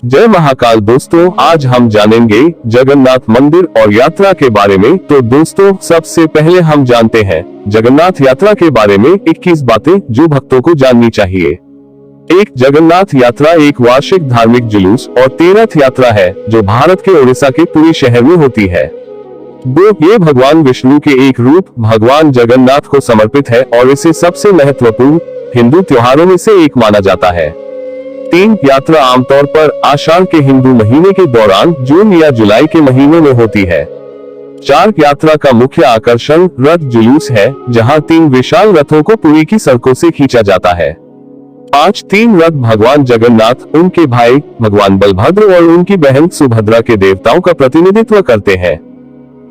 जय महाकाल दोस्तों, आज हम जानेंगे जगन्नाथ मंदिर और यात्रा के बारे में। तो दोस्तों, सबसे पहले हम जानते हैं जगन्नाथ यात्रा के बारे में 21 बातें जो भक्तों को जाननी चाहिए। एक, जगन्नाथ यात्रा एक वार्षिक धार्मिक जुलूस और तीर्थ यात्रा है जो भारत के उड़ीसा के पुरी शहर में होती है। 2, ये भगवान विष्णु के एक रूप भगवान जगन्नाथ को समर्पित है और इसे सबसे महत्वपूर्ण हिंदू त्योहारों में से एक माना जाता है। 3, यात्रा आमतौर पर आषाढ़ के हिंदू महीने के दौरान जून या जुलाई के महीने में होती है। 4, यात्रा का मुख्य आकर्षण रथ जुलूस है, जहां 3 विशाल रथों को पुरी की सड़कों से खींचा जाता है। 5, 3 रथ भगवान जगन्नाथ, उनके भाई भगवान बलभद्र और उनकी बहन सुभद्रा के देवताओं का प्रतिनिधित्व करते हैं।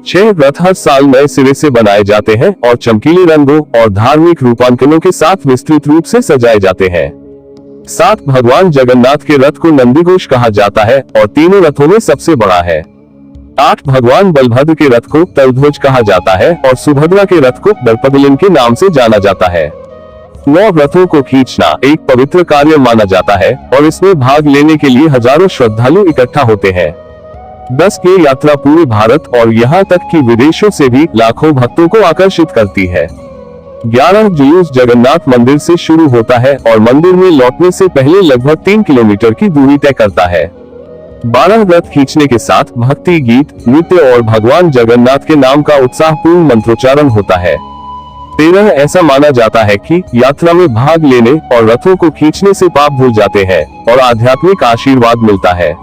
6, रथ हर साल नए सिरे से बनाए जाते हैं और चमकीले रंगों और धार्मिक रूपांकनों के साथ विस्तृत रूप से सजाए जाते हैं। 7, भगवान जगन्नाथ के रथ को नंदीघोष कहा जाता है और तीनों रथों में सबसे बड़ा है। 8, भगवान बलभद्र के रथ को तलध्वज कहा जाता है और सुभद्रा के रथ को दर्पदलन के नाम से जाना जाता है। 9, रथों को खींचना एक पवित्र कार्य माना जाता है और इसमें भाग लेने के लिए हजारों श्रद्धालु इकट्ठा होते हैं। 10, ये यात्रा पूरे भारत और यहाँ तक कि विदेशों से भी लाखों भक्तों को आकर्षित करती है। 11, जुलूस जगन्नाथ मंदिर से शुरू होता है और मंदिर में लौटने से पहले लगभग 3 किलोमीटर की दूरी तय करता है। 12, रथ खींचने के साथ भक्ति गीत, नृत्य और भगवान जगन्नाथ के नाम का उत्साहपूर्ण मंत्रोच्चारण होता है। 13, ऐसा माना जाता है कि यात्रा में भाग लेने और रथों को खींचने से पाप धुल जाते हैं और आध्यात्मिक आशीर्वाद मिलता है।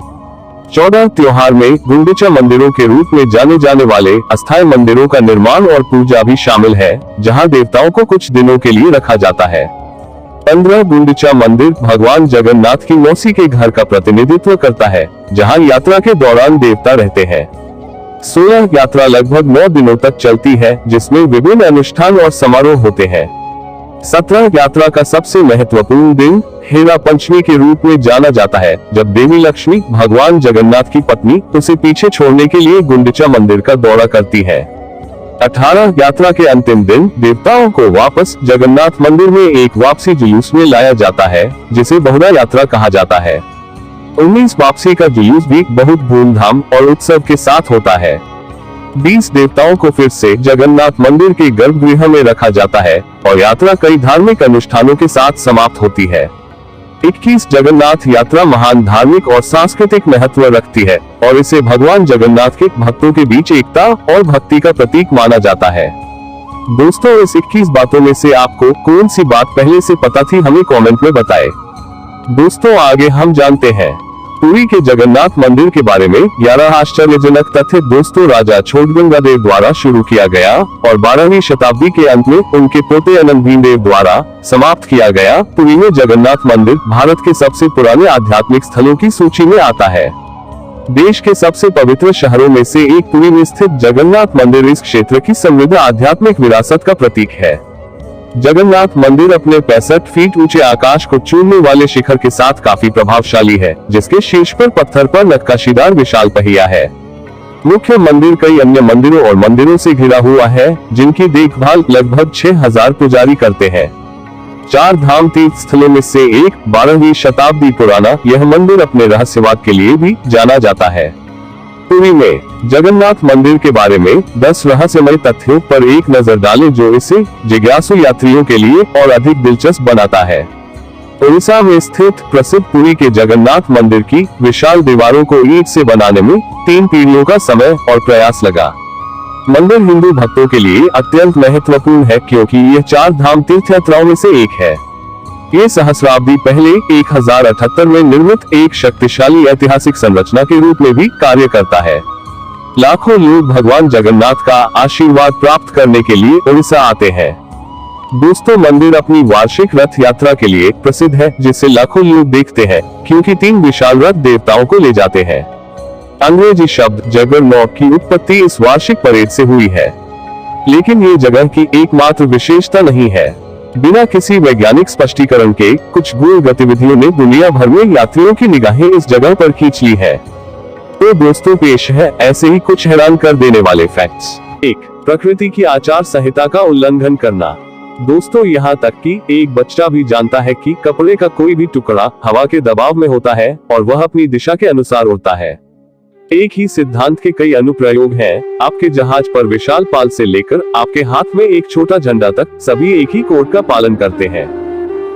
14, त्योहार में गुंडीचा मंदिरों के रूप में जाने जाने वाले अस्थायी मंदिरों का निर्माण और पूजा भी शामिल है, जहां देवताओं को कुछ दिनों के लिए रखा जाता है। 15, गुंडीचा मंदिर भगवान जगन्नाथ की मौसी के घर का प्रतिनिधित्व करता है, जहां यात्रा के दौरान देवता रहते हैं। 16, यात्रा लगभग 9 दिनों तक चलती है, जिसमें विभिन्न अनुष्ठान और समारोह होते हैं। 17, यात्रा का सबसे महत्वपूर्ण दिन हेरा पंचमी के रूप में जाना जाता है, जब देवी लक्ष्मी भगवान जगन्नाथ की पत्नी उसे पीछे छोड़ने के लिए गुंडीचा मंदिर का दौरा करती है। 18, यात्रा के अंतिम दिन देवताओं को वापस जगन्नाथ मंदिर में एक वापसी जुलूस में लाया जाता है, जिसे बहुधा यात्रा कहा जाता है। 19, वापसी का जुलूस भी बहुत धूमधाम और उत्सव के साथ होता है। 20, देवताओं को फिर से जगन्नाथ मंदिर के गर्भगृह में रखा जाता है और यात्रा कई धार्मिक अनुष्ठानों के साथ समाप्त होती है। 21, जगन्नाथ यात्रा महान धार्मिक और सांस्कृतिक महत्व रखती है और इसे भगवान जगन्नाथ के भक्तों के बीच एकता और भक्ति का प्रतीक माना जाता है। दोस्तों, इस 21 बातों में से आपको कौन सी बात पहले से पता थी, हमें कमेंट में बताएं। दोस्तों, आगे हम जानते हैं पुरी के जगन्नाथ मंदिर के बारे में। 11 आश्चर्यजनक तथ्य। दोस्तों, राजा छोड़गंगादेव द्वारा शुरू किया गया और 12वीं शताब्दी के अंत में उनके पोते अनंत भीमदेव द्वारा समाप्त किया गया। पुरी में जगन्नाथ मंदिर भारत के सबसे पुराने आध्यात्मिक स्थलों की सूची में आता है। देश के सबसे पवित्र शहरों में से एक पुरी में स्थित जगन्नाथ मंदिर इस क्षेत्र की समृद्ध आध्यात्मिक विरासत का प्रतीक है। जगन्नाथ मंदिर अपने 65 फीट ऊंचे आकाश को छूने वाले शिखर के साथ काफी प्रभावशाली है, जिसके शीर्ष पर पत्थर पर नक्काशीदार विशाल पहिया है। मुख्य मंदिर कई अन्य मंदिरों और मंदिरों से घिरा हुआ है, जिनकी देखभाल लगभग 6000 पुजारी करते हैं। 4 धाम तीर्थ स्थलों में से एक 12वीं शताब्दी पुराना यह मंदिर अपने रहस्यवाद के लिए भी जाना जाता है। पुरी में जगन्नाथ मंदिर के बारे में 10 रहस्यमय तथ्यों पर एक नजर डालें, जो इसे जिज्ञासु यात्रियों के लिए और अधिक दिलचस्प बनाता है। उड़ीसा में स्थित प्रसिद्ध पुरी के जगन्नाथ मंदिर की विशाल दीवारों को ईंट से बनाने में 3 पीढ़ियों का समय और प्रयास लगा। मंदिर हिंदू भक्तों के लिए अत्यंत महत्वपूर्ण है, क्योंकि यह 4 धाम तीर्थ यात्राओं में से एक है। ये सहस्राब्दी पहले 1078 में निर्मित एक शक्तिशाली ऐतिहासिक संरचना के रूप में भी कार्य करता है। लाखों लोग भगवान जगन्नाथ का आशीर्वाद प्राप्त करने के लिए उड़ीसा आते हैं। दोस्तों, मंदिर अपनी वार्षिक रथ यात्रा के लिए प्रसिद्ध है, जिसे लाखों लोग देखते हैं, क्योंकि 3 विशाल रथ देवताओं को ले जाते हैं। अंग्रेजी शब्द जगरनॉट की उत्पत्ति इस वार्षिक परेड से हुई है, लेकिन ये जगह की एकमात्र विशेषता नहीं है। बिना किसी वैज्ञानिक स्पष्टीकरण के कुछ गूढ़ गतिविधियों ने दुनिया भर में यात्रियों की निगाहें इस जगह पर खींच ली है। तो दोस्तों, पेश है ऐसे ही कुछ हैरान कर देने वाले फैक्ट्स। 1, प्रकृति की आचार संहिता का उल्लंघन करना। दोस्तों यहाँ तक कि एक बच्चा भी जानता है कि कपड़े का कोई भी टुकड़ा हवा के दबाव में होता है और वह अपनी दिशा के अनुसार उड़ता है। एक ही सिद्धांत के कई अनुप्रयोग हैं। आपके जहाज पर विशाल पाल से लेकर आपके हाथ में एक छोटा झंडा तक सभी एक ही कोड का पालन करते हैं।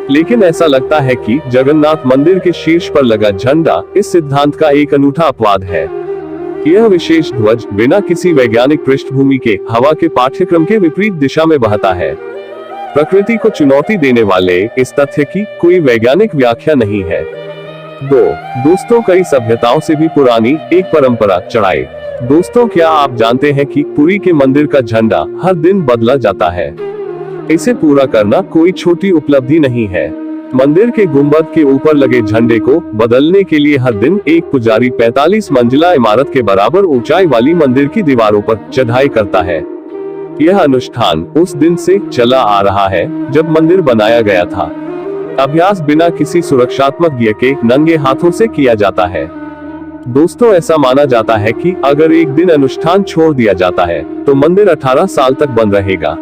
लेकिन ऐसा लगता है कि जगन्नाथ मंदिर के शीर्ष पर लगा झंडा इस सिद्धांत का एक अनूठा अपवाद है। यह विशेष ध्वज बिना किसी वैज्ञानिक पृष्ठभूमि के हवा के पाठ्यक्रम के विपरीत दिशा में बहता है। प्रकृति को चुनौती देने वाले इस तथ्य की कोई वैज्ञानिक व्याख्या नहीं है। दोस्तों, कई सभ्यताओं से भी पुरानी एक परंपरा चढ़ाई। दोस्तों, क्या आप जानते हैं कि पुरी के मंदिर का झंडा हर दिन बदला जाता है? इसे पूरा करना कोई छोटी उपलब्धि नहीं है। मंदिर के गुंबद के ऊपर लगे झंडे को बदलने के लिए हर दिन एक पुजारी 45 मंजिला इमारत के बराबर ऊंचाई वाली मंदिर की दीवारों पर चढ़ाई करता है। यह अनुष्ठान उस दिन से चला आ रहा है जब मंदिर बनाया गया था। अभ्यास बिना किसी सुरक्षात्मक गियर के नंगे हाथों से किया जाता है। दोस्तों, ऐसा माना जाता है कि अगर एक दिन अनुष्ठान छोड़ दिया जाता है तो मंदिर 18 साल तक बंद रहेगा।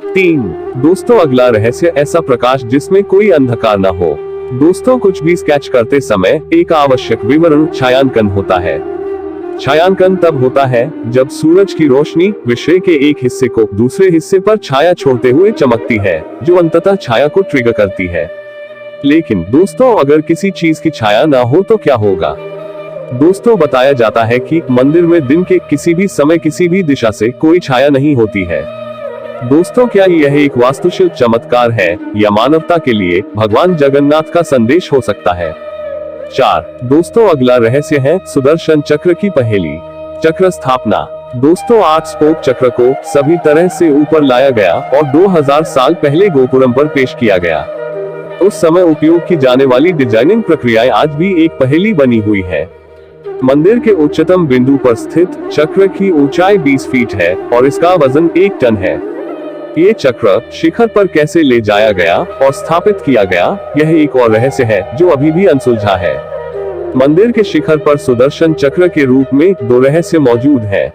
3 दोस्तों, अगला रहस्य ऐसा प्रकाश जिसमें कोई अंधकार न हो। दोस्तों, कुछ भी स्केच करते समय एक आवश्यक विवरण छायांकन होता है। छायांकन तब होता है जब सूरज की रोशनी विषय के एक हिस्से को दूसरे हिस्से पर छाया छोड़ते हुए चमकती है, जो अंततः छाया को ट्रिगर करती है। लेकिन दोस्तों, अगर किसी चीज की छाया ना हो तो क्या होगा? दोस्तों, बताया जाता है कि मंदिर में दिन के किसी भी समय किसी भी दिशा से कोई छाया नहीं होती है। दोस्तों, क्या यह एक वास्तुशिल्प चमत्कार है या मानवता के लिए भगवान जगन्नाथ का संदेश हो सकता है? 4 दोस्तों, अगला रहस्य है सुदर्शन चक्र की पहेली। चक्र स्थापना। दोस्तों, 8 स्पोक चक्र को सभी तरह से ऊपर लाया गया और 2000 साल पहले गोपुरम पर पेश किया गया। उस समय उपयोग की जाने वाली डिजाइनिंग प्रक्रियाएं आज भी एक पहेली बनी हुई है। मंदिर के उच्चतम बिंदु पर स्थित चक्र की ऊंचाई 20 फीट है और इसका वजन 1 टन है। ये चक्र शिखर पर कैसे ले जाया गया और स्थापित किया गया, यह एक और रहस्य है जो अभी भी अनसुलझा है। मंदिर के शिखर पर सुदर्शन चक्र के रूप में 2 रहस्य मौजूद हैं।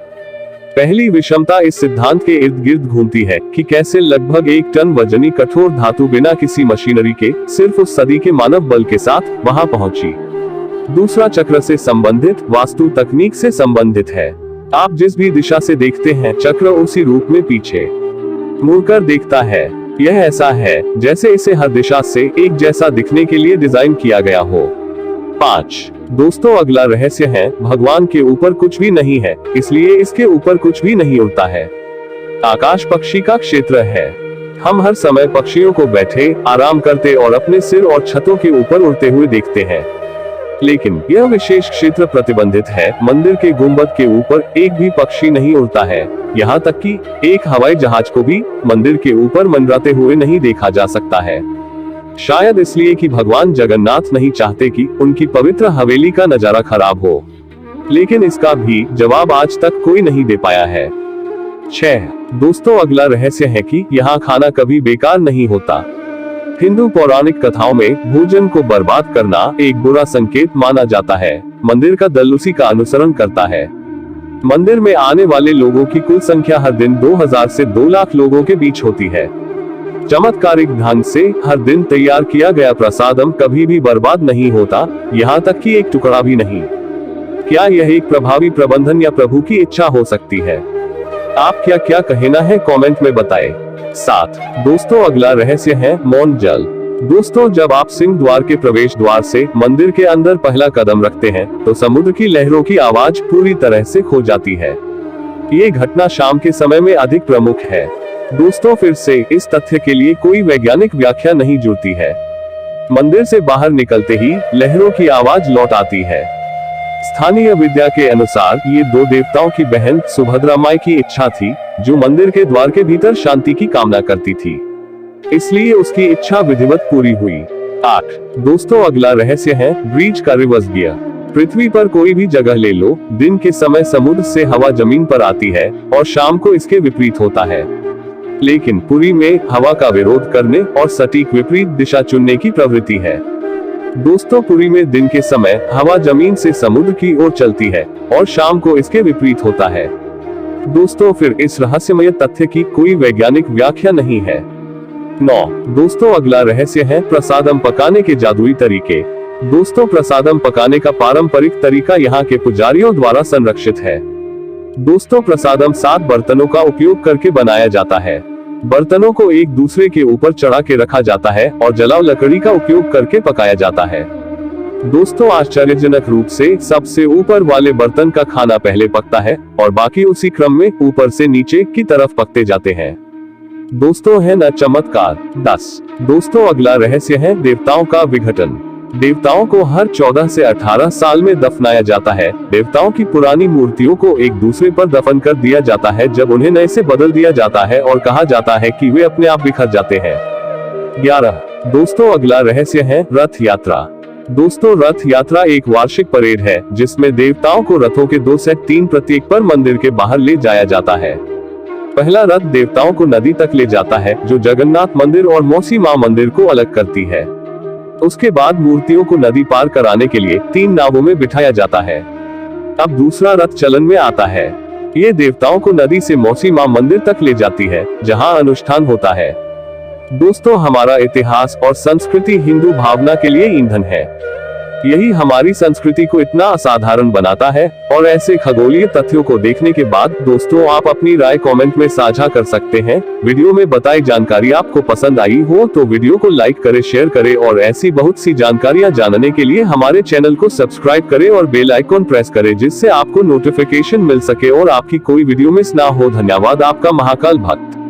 पहली विषमता इस सिद्धांत के इर्द गिर्द घूमती है कि कैसे लगभग 1 टन वजनी कठोर धातु बिना किसी मशीनरी के सिर्फ उस सदी के मानव बल के साथ वहां पहुंची। दूसरा चक्र से संबंधित वास्तु तकनीक से संबंधित है। आप जिस भी दिशा से देखते हैं, चक्र उसी रूप में पीछे मुड़कर देखता है। यह ऐसा है जैसे इसे हर दिशा से एक जैसा दिखने के लिए डिजाइन किया गया हो। 5 दोस्तों, अगला रहस्य है भगवान के ऊपर कुछ भी नहीं है, इसलिए इसके ऊपर कुछ भी नहीं उड़ता है। आकाश पक्षी का क्षेत्र है। हम हर समय पक्षियों को बैठे आराम करते और अपने सिर और छतों के ऊपर उड़ते हुए देखते हैं, लेकिन यह विशेष क्षेत्र प्रतिबंधित है। मंदिर के गुंबद के ऊपर एक भी पक्षी नहीं उड़ता है, यहाँ तक कि एक हवाई जहाज को भी मंदिर के ऊपर मंडराते हुए नहीं देखा जा सकता है। शायद इसलिए कि भगवान जगन्नाथ नहीं चाहते कि उनकी पवित्र हवेली का नजारा खराब हो, लेकिन इसका भी जवाब आज तक कोई नहीं दे पाया है। 6 दोस्तों, अगला रहस्य है कि यहाँ खाना कभी बेकार नहीं होता। हिंदू पौराणिक कथाओं में भोजन को बर्बाद करना एक बुरा संकेत माना जाता है। मंदिर का दल उसी का अनुसरण करता है। मंदिर में आने वाले लोगों की कुल संख्या हर दिन 2000 से 2 लाख लोगों के बीच होती है। चमत्कारिक ढंग से हर दिन तैयार किया गया प्रसादम कभी भी बर्बाद नहीं होता, यहाँ तक कि एक टुकड़ा भी नहीं। क्या यह एक प्रभावी प्रबंधन या प्रभु की इच्छा हो सकती है? आप क्या क्या कहना है कमेंट में बताएं। 7 दोस्तों, अगला रहस्य है मौन जल। दोस्तों, जब आप सिंह द्वार के प्रवेश द्वार से मंदिर के अंदर पहला कदम रखते हैं तो समुद्र की लहरों की आवाज पूरी तरह से खो जाती है। ये घटना शाम के समय में अधिक प्रमुख है। दोस्तों, फिर से इस तथ्य के लिए कोई वैज्ञानिक व्याख्या नहीं जुड़ती है। मंदिर से बाहर निकलते ही लहरों की आवाज लौट आती है। स्थानीय विद्या के अनुसार ये 2 देवताओं की बहन सुभद्रा माई की इच्छा थी, जो मंदिर के द्वार के भीतर शांति की कामना करती थी, इसलिए उसकी इच्छा विधिवत पूरी हुई। 8 दोस्तों, अगला रहस्य है ब्रीज का रिवर्स गियर। पृथ्वी पर कोई भी जगह ले लो, दिन के समय समुद्र से हवा जमीन पर आती है और शाम को इसके विपरीत होता है। लेकिन पुरी में हवा का विरोध करने और सटीक विपरीत दिशा चुनने की प्रवृत्ति है। दोस्तों, पुरी में दिन के समय हवा जमीन से समुद्र की ओर चलती है और शाम को इसके विपरीत होता है। दोस्तों, फिर इस रहस्यमय तथ्य की कोई वैज्ञानिक व्याख्या नहीं है। 9 दोस्तों अगला रहस्य है प्रसादम पकाने के जादुई तरीके। दोस्तों प्रसादम पकाने का पारंपरिक तरीका यहाँ के पुजारियों द्वारा संरक्षित है। दोस्तों प्रसादम 7 बर्तनों का उपयोग करके बनाया जाता है। बर्तनों को एक दूसरे के ऊपर चढ़ा के रखा जाता है और जलाव लकड़ी का उपयोग करके पकाया जाता है। दोस्तों आश्चर्यजनक रूप से सबसे ऊपर वाले बर्तन का खाना पहले पकता है और बाकी उसी क्रम में ऊपर से नीचे की तरफ पकते जाते हैं। दोस्तों है न चमत्कार। 10 दोस्तों अगला रहस्य है देवताओं का विघटन। देवताओं को हर 14 से 18 साल में दफनाया जाता है। देवताओं की पुरानी मूर्तियों को एक दूसरे पर दफन कर दिया जाता है जब उन्हें नए से बदल दिया जाता है और कहा जाता है कि वे अपने आप बिखर जाते हैं। 11 दोस्तों अगला रहस्य है रथ यात्रा। दोस्तों रथ यात्रा एक वार्षिक परेड है जिसमें देवताओं को रथों के 2 से 3 प्रत्येक पर मंदिर के बाहर ले जाया जाता है। पहला रथ देवताओं को नदी तक ले जाता है जो जगन्नाथ मंदिर और मौसी मां मंदिर को अलग करती है। उसके बाद मूर्तियों को नदी पार कराने के लिए 3 नावों में बिठाया जाता है। अब दूसरा रथ चलन में आता है। ये देवताओं को नदी से मौसी मां मंदिर तक ले जाती है जहां अनुष्ठान होता है। दोस्तों हमारा इतिहास और संस्कृति हिंदू भावना के लिए ईंधन है। यही हमारी संस्कृति को इतना असाधारण बनाता है। और ऐसे खगोलीय तथ्यों को देखने के बाद दोस्तों आप अपनी राय कमेंट में साझा कर सकते हैं। वीडियो में बताई जानकारी आपको पसंद आई हो तो वीडियो को लाइक करें, शेयर करें और ऐसी बहुत सी जानकारियां जानने के लिए हमारे चैनल को सब्सक्राइब करें और बेल आइकॉन प्रेस करें जिससे आपको नोटिफिकेशन मिल सके और आपकी कोई वीडियो मिस ना हो। धन्यवाद। आपका महाकाल भक्त।